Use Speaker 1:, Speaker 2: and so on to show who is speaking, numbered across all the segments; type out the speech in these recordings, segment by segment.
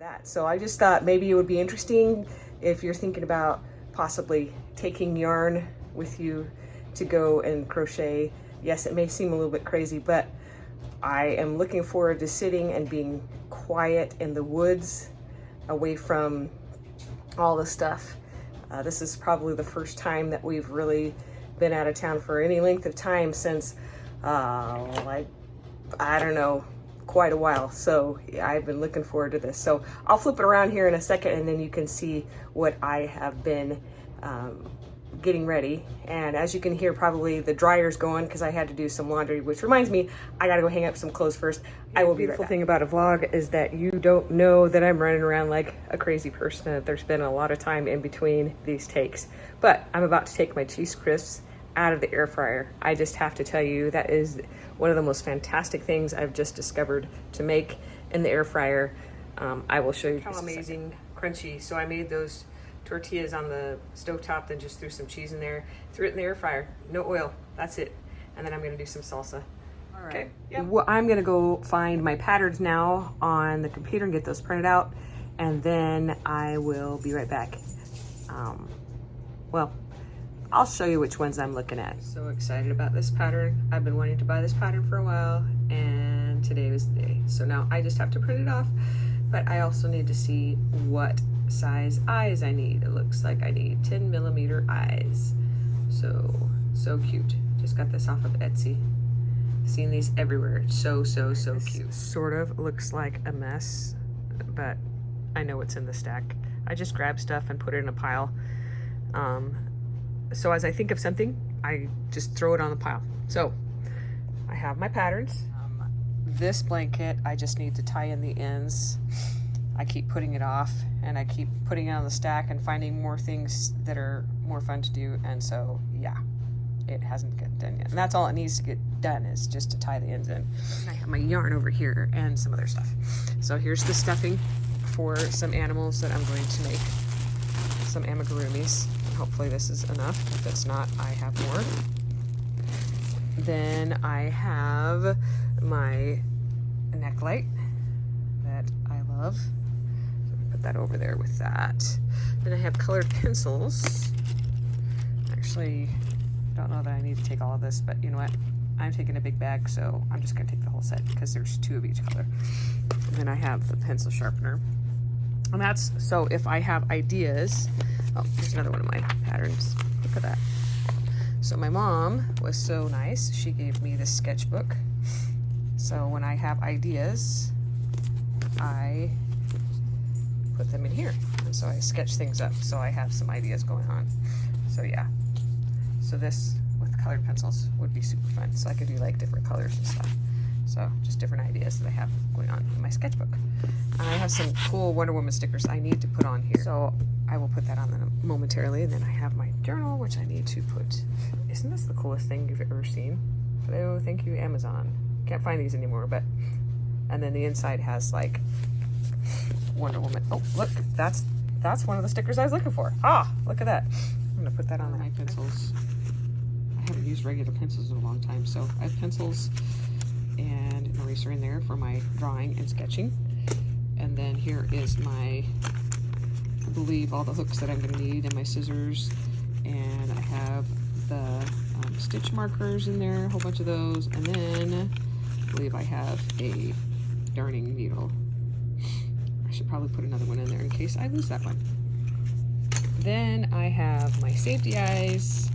Speaker 1: that. So I just thought maybe it would be interesting if you're thinking about possibly taking yarn with you to go and crochet. Yes, it may seem a little bit crazy, but I am looking forward to sitting and being quiet in the woods away from all the stuff. This is probably the first time that we've really been out of town for any length of time since like, I don't know, quite a while. So yeah, I've been looking forward to this. So I'll flip it around here in a second and then you can see what I have been getting ready. And as you can hear, probably the dryer's going because I had to do some laundry, which reminds me, I gotta go hang up some clothes first. I will be right back. The beautiful thing about a vlog is that you don't know that I'm running around like a crazy person, that there's been a lot of time in between these takes. But I'm about to take my cheese crisps out of the air fryer. I just have to tell you, that is one of the most fantastic things I've just discovered to make in the air fryer. I will show you how amazing crunchy. So I made those tortillas on the stovetop, then just threw some cheese in there, threw it in the air fryer, no oil, that's it. And then I'm gonna do some salsa. All right. Okay. Yep. Well, I'm gonna go find my patterns now on the computer and get those printed out, and then I will be right back. Well, I'll show you which ones I'm looking at. So excited about this pattern. I've been wanting to buy this pattern for a while, and today was the day. So now I just have to print it off, but I also need to see what size eyes I need. It looks like I need 10mm eyes. So cute. Just got this off of Etsy. Seen these everywhere. So cute. Sort of looks like a mess, but I know what's in the stack. I just grab stuff and put it in a pile. So as I think of something, I just throw it on the pile. So I have my patterns. This blanket, I just need to tie in the ends. I keep putting it off and I keep putting it on the stack and finding more things that are more fun to do. And so, yeah, it hasn't gotten done yet. And that's all it needs to get done, is just to tie the ends in. And I have my yarn over here and some other stuff. So here's the stuffing for some animals that I'm going to make. Some amigurumis. Hopefully this is enough. If it's not, I have more. Then I have my neck light that I love. So I'm gonna put that over there with that. Then I have colored pencils. Actually, I don't know that I need to take all of this, but you know what? I'm taking a big bag, so I'm just gonna take the whole set because there's 2 of each color. And then I have the pencil sharpener. And that's, so if I have ideas, oh, here's another one of my patterns. Look at that. So my mom was so nice. She gave me this sketchbook. So when I have ideas, I put them in here. And so I sketch things up. So I have some ideas going on. So yeah. So this with colored pencils would be super fun. So I could do like different colors and stuff. So just different ideas that I have going on in my sketchbook. I have some cool Wonder Woman stickers I need to put on here. So I will put that on them momentarily. And then I have my journal, which I need to put. Isn't this the coolest thing you've ever seen? Hello, thank you, Amazon. Can't find these anymore, but. And then the inside has like Wonder Woman. Oh, look, that's one of the stickers I was looking for. Ah, look at that. I'm gonna put that on my pencils. I haven't used regular pencils in a long time, so I have pencils and an eraser in there for my drawing and sketching. And then here is my, I believe, all the hooks that I'm going to need, and my scissors. And I have the stitch markers in there, a whole bunch of those. And then I believe I have a darning needle. I should probably put another one in there in case I lose that one. Then I have my safety eyes.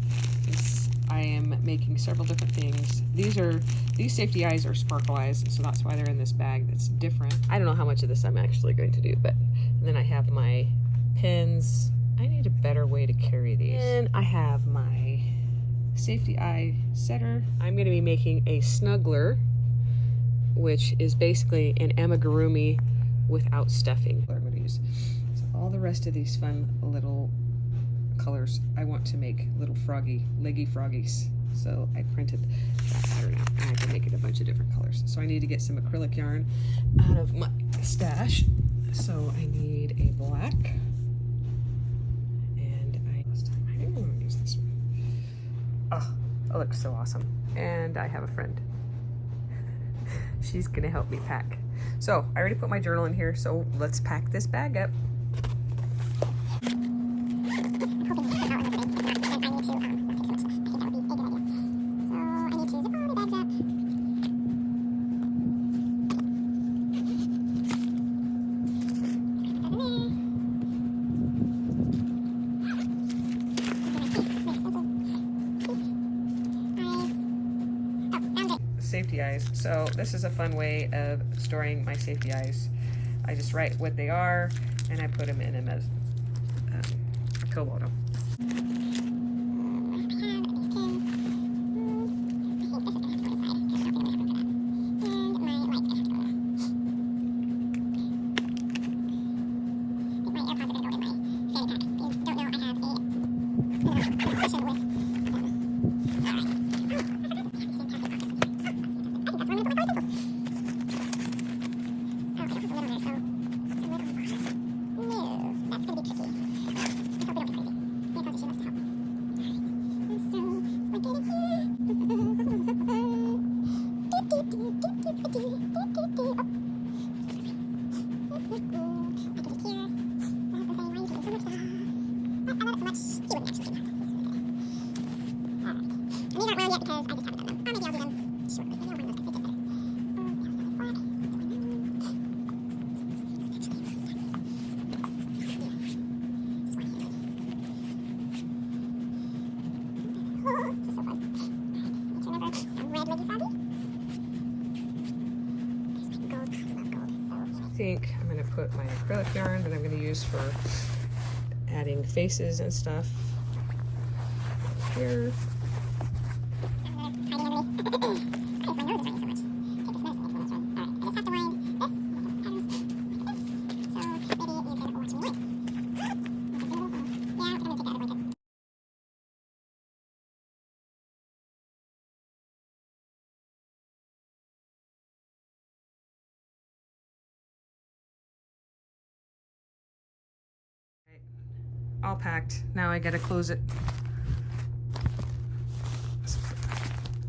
Speaker 1: I am making several different things. These safety eyes are sparkle eyes, so that's why they're in this bag that's different. I don't know how much of this I'm actually going to do, but then I have my pins. I need a better way to carry these. And I have my safety eye setter. I'm going to be making a snuggler, which is basically an amigurumi without stuffing. I'm going to use. So all the rest of these fun little colors, I want to make little leggy froggies. So I printed that pattern out. I have to make it a bunch of different colors. So I need to get some acrylic yarn out of my stash. So I need a black, and I think I'm going to use this one. Oh, it looks so awesome. And I have a friend. She's gonna help me pack. So I already put my journal in here, so let's pack this bag up. Safety eyes. So this is a fun way of storing my safety eyes. I just write what they are and I put them in a pill bottle. I think I'm going to put my acrylic yarn that I'm going to use for adding faces and stuff here. All packed. Now I gotta close it.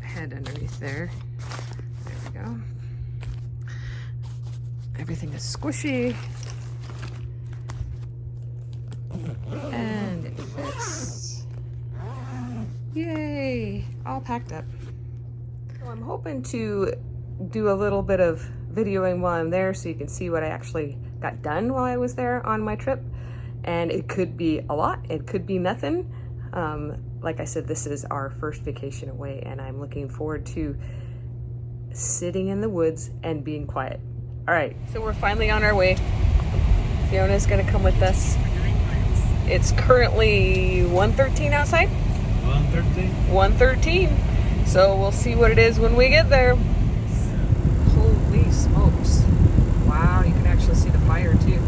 Speaker 1: Head underneath there. There we go. Everything is squishy. And it fits. Yay! All packed up. So I'm hoping to do a little bit of videoing while I'm there so you can see what I actually got done while I was there on my trip. And it could be a lot, it could be nothing. Like I said, this is our first vacation away and I'm looking forward to sitting in the woods and being quiet. All right, so we're finally on our way. Fiona's gonna come with us. It's currently 1:13 outside.
Speaker 2: 1:13.
Speaker 1: 1:13. So we'll see what it is when we get there. Holy smokes. Wow, you can actually see the fire too.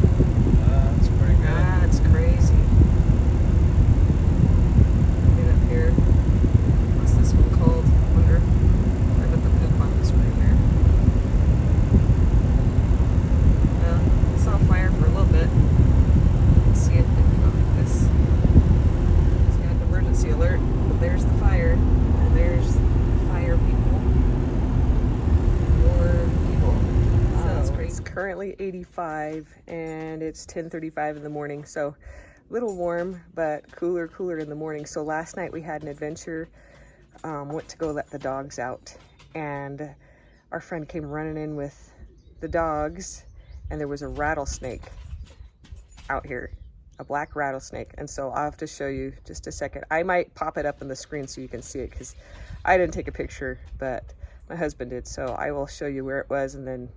Speaker 2: That's pretty good.
Speaker 1: That's crazy. Get up here. What's this one called? I wonder. I put the poop on this one here. Well, I saw fire for a little bit. Let's see it if we go like this. It's got an emergency alert. There's the fire. And there's fire people. More people. That's great. It's currently 85 and it's 10:35 in the morning, so a little warm but cooler in the morning. So last night we had an adventure. Went to go let the dogs out and our friend came running in with the dogs and there was a rattlesnake out here, a black rattlesnake. And so I'll have to show you just a second. I might pop it up on the screen so you can see it because I didn't take a picture, but my husband did. So I will show you where it was, and then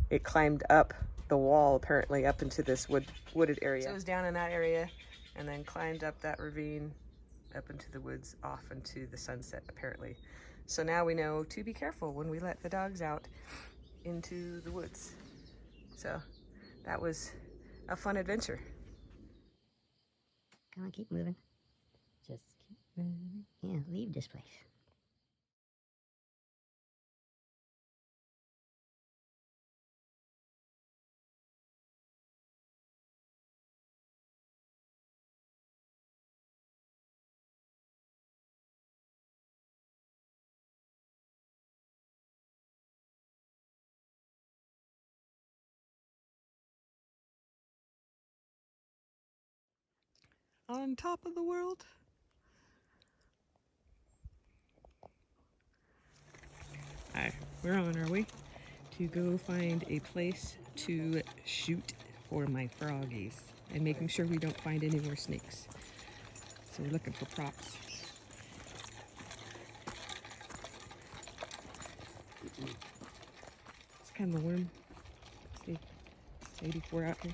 Speaker 1: it climbed up the wall, apparently up into this wooded area. So it was down in that area and then climbed up that ravine up into the woods off into the sunset, apparently. So now we know to be careful when we let the dogs out into the woods. So that was a fun adventure.
Speaker 3: Come on, keep moving. Just keep moving. Yeah, leave this place.
Speaker 1: on top of the world. Alright, we're on our way to go find a place to shoot for my froggies and making sure we don't find any more snakes. So we're looking for props. It's kind of warm. See, it's 84 out here.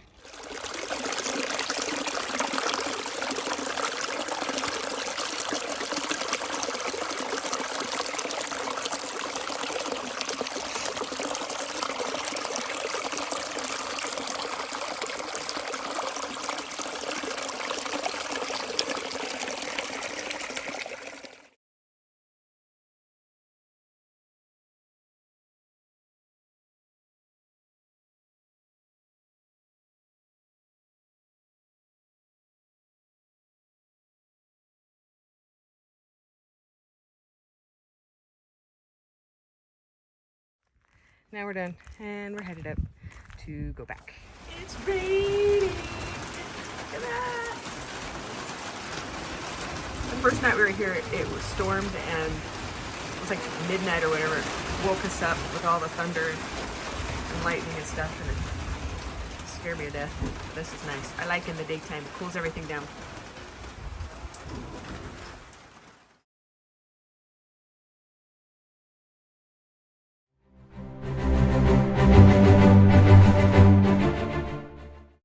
Speaker 1: Now we're done, and we're headed up to go back. It's raining! Look at that! The first night we were here, it was stormed, and it was like midnight or whatever. It woke us up with all the thunder and lightning and stuff, and it scared me to death. This is nice. I like in the daytime. It cools everything down.